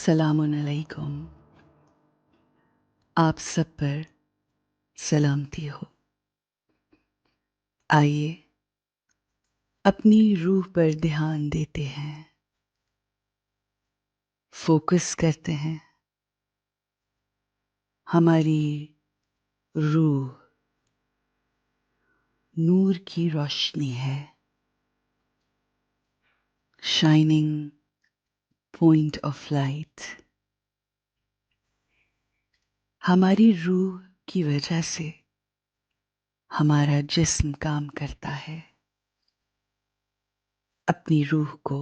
सलाम अलैकुम। आप सब पर सलामती हो। आइए अपनी रूह पर ध्यान देते हैं, फोकस करते हैं। हमारी रूह नूर की रोशनी है, शाइनिंग पॉइंट ऑफ लाइट। हमारी रूह की वजह से हमारा जिस्म काम करता है। अपनी रूह को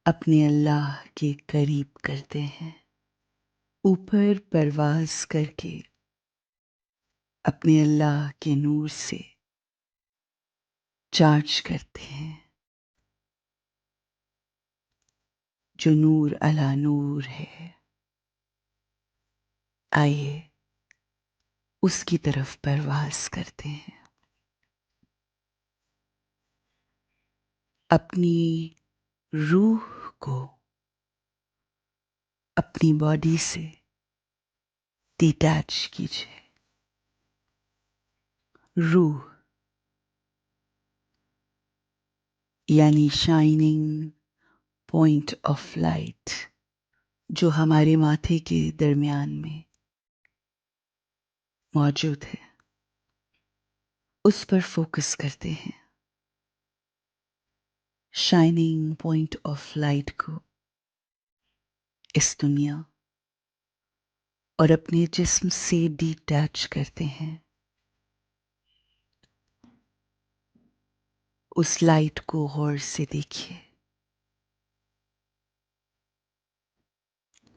अपने अल्लाह के करीब करते हैं, ऊपर परवाज़ करके अपने अल्लाह के नूर से चार्ज करते हैं। जो नूर अला नूर है, आइए उसकी तरफ परवाज़ करते हैं। अपनी रूह को अपनी बॉडी से डिटैच कीजिए। रूह यानी शाइनिंग पॉइंट ऑफ लाइट, जो हमारे माथे के दरमियान में मौजूद है, उस पर फोकस करते हैं। शाइनिंग पॉइंट ऑफ लाइट को इस दुनिया और अपने जिस्म से डिटैच करते हैं। उस लाइट को गौर से देखिए।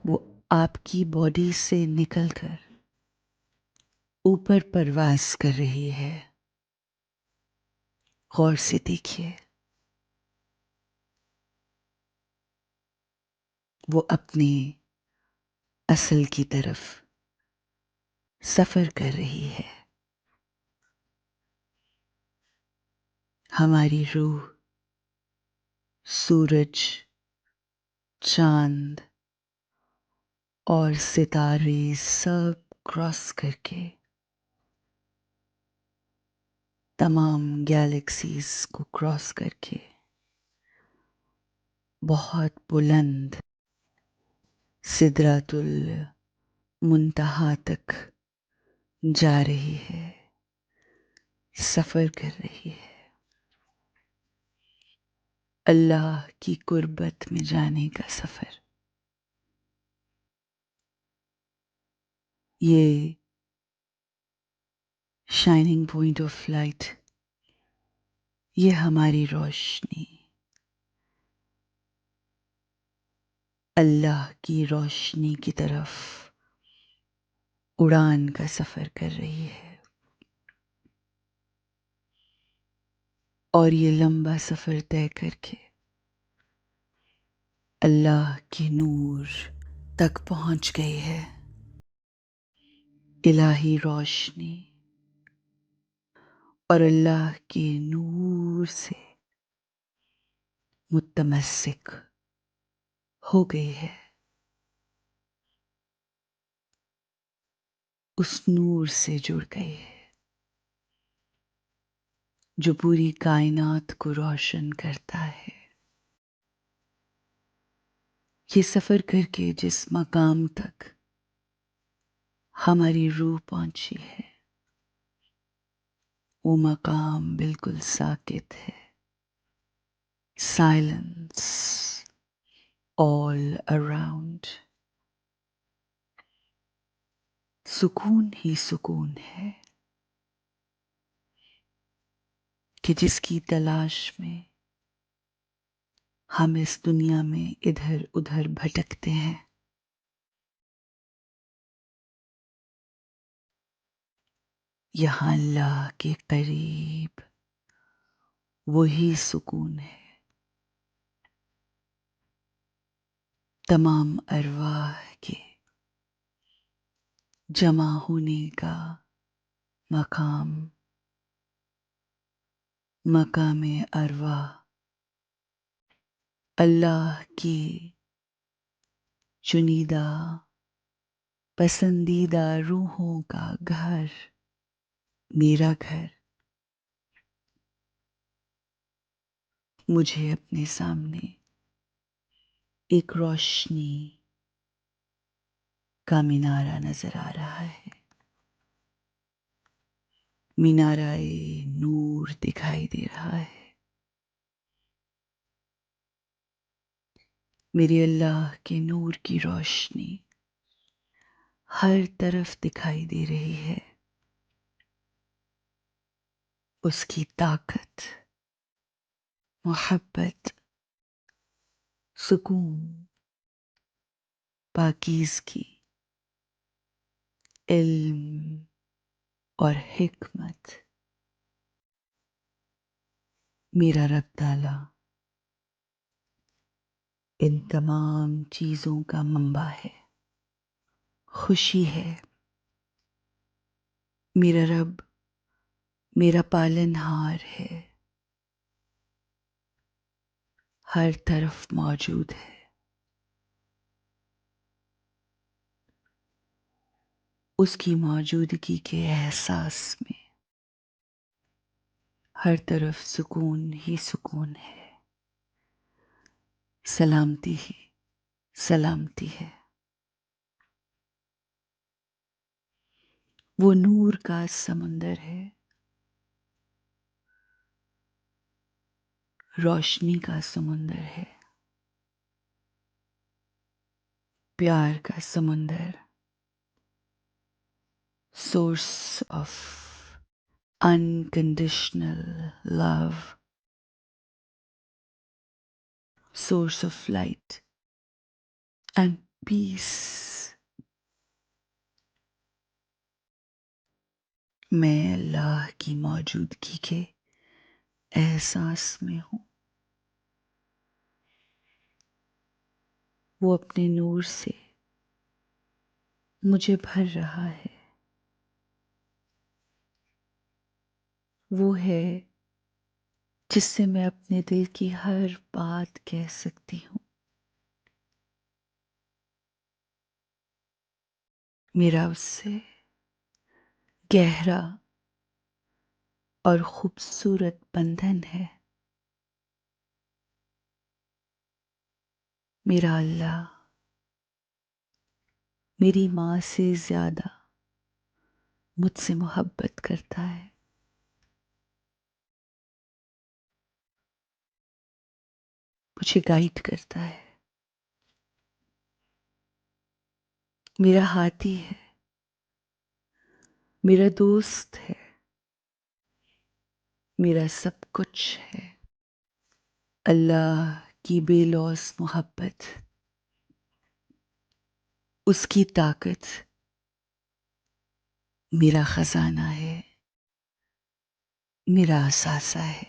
वो आपकी बॉडी से निकलकर ऊपर परवाज़ कर रही है। गौर से देखिए। वो अपने असल की तरफ सफ़र कर रही है। हमारी रूह सूरज, चांद और सितारे सब क्रॉस करके तमाम गैलेक्सीज को क्रॉस करके बहुत बुलंद सिदरातुल मुंतहा तक जा रही है, सफ़र कर रही है। अल्लाह की कुर्बत में जाने का सफ़र। ये शाइनिंग पॉइंट ऑफ लाइट, ये हमारी रोशनी अल्लाह की रोशनी की तरफ उड़ान का सफ़र कर रही है। और ये लंबा सफ़र तय करके अल्लाह के नूर तक पहुंच गई है। इलाही रोशनी और अल्लाह के नूर से मुतमस्सिक हो गई है। उस नूर से जुड़ गई है जो पूरी कायनात को रोशन करता है। ये सफ़र करके जिस मकाम तक हमारी रूह पहुंची है, वो मकाम बिल्कुल साकित है। Silence all around. सुकून ही सुकून है कि जिसकी तलाश में हम इस दुनिया में इधर उधर भटकते हैं। यहाँ अल्लाह के करीब वही सुकून है। तमाम अरवाह के जमा होने का मकाम, मकाम अरवाह अल्लाह की चुनिंदा पसंदीदा रूहों का घर, मेरा घर, मुझे अपने सामने एक रोशनी का मीनारा नजर आ रहा है। मीनाराए नूर दिखाई दे रहा है। मेरे अल्लाह के नूर की रोशनी हर तरफ दिखाई दे रही है। उसकी ताकत, मोहब्बत, सुकून, पाकीज़गी, इल्म और हिकमत, मेरा रब ताला इन तमाम चीज़ों का मंबा है। खुशी है। मेरा रब मेरा पालनहार है, हर तरफ मौजूद है। उसकी मौजूदगी के एहसास में हर तरफ सुकून ही सुकून है, सलामती ही सलामती है। वो नूर का समंदर है, रोशनी का समंदर है, प्यार का समंदर, source of unconditional love, source of light and peace. मैं अल्लाह की मौजूदगी के एहसास में हूँ। वो अपने नूर से मुझे भर रहा है। वो है जिससे मैं अपने दिल की हर बात कह सकती हूँ। मेरा उससे गहरा और खूबसूरत बंधन है। मेरा अल्लाह मेरी माँ से ज्यादा मुझसे मोहब्बत करता है। मुझे गाइड करता है। मेरा हाथी है, मेरा दोस्त है, मेरा सब कुछ है। अल्लाह की बेलौस मोहब्बत, उसकी ताकत मेरा खजाना है, मेरा असासा है,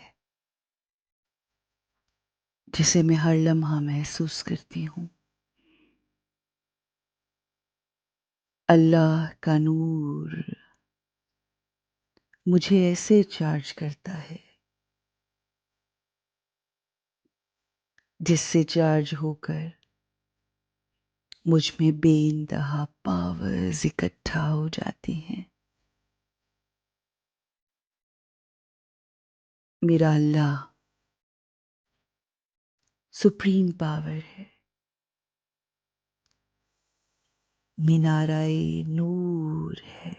जिसे मैं हर लम्हा महसूस करती हूँ। अल्लाह का नूर मुझे ऐसे चार्ज करता है जिससे चार्ज होकर मुझ में बेइंतहा पावर्स इकट्ठा हो जाती हैं। मेरा अल्लाह सुप्रीम पावर है। मीनाराए नूर है,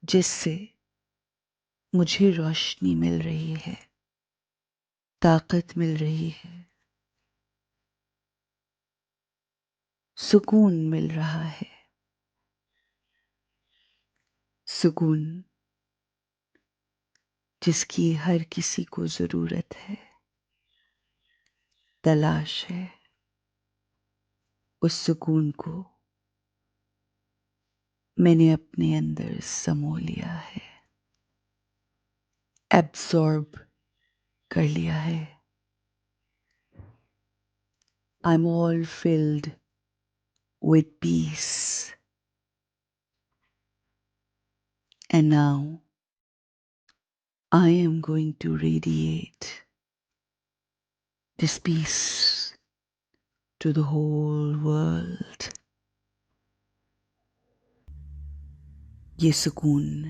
जिससे मुझे रोशनी मिल रही है, ताकत मिल रही है, सुकून मिल रहा है। सुकून जिसकी हर किसी को जरूरत है, तलाश है। उस सुकून को मैंने अपने अंदर समो लिया है, एब्सॉर्ब कर लिया है। I'm all filled with peace. And now I am going to radiate this peace to the whole world. یہ سکون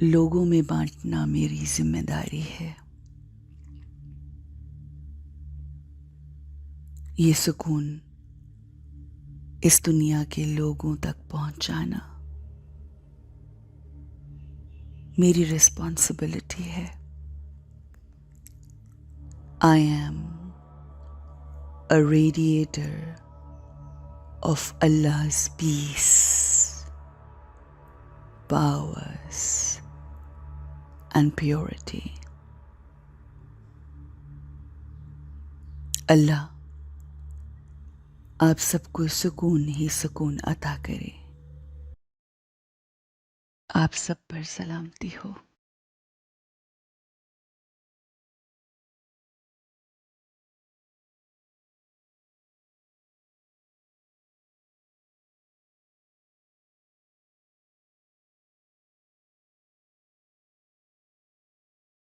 لوگوں میں بانٹنا میری ذمہ داری ہے. یہ سکون اس دنیا کے لوگوں تک پہنچانا میری ریسپانسبلٹی ہے. I am a radiator of Allah's peace, powers and purity. اللہ آپ سب کو سکون ہی سکون عطا کرے. آپ سب پر سلامتی ہو.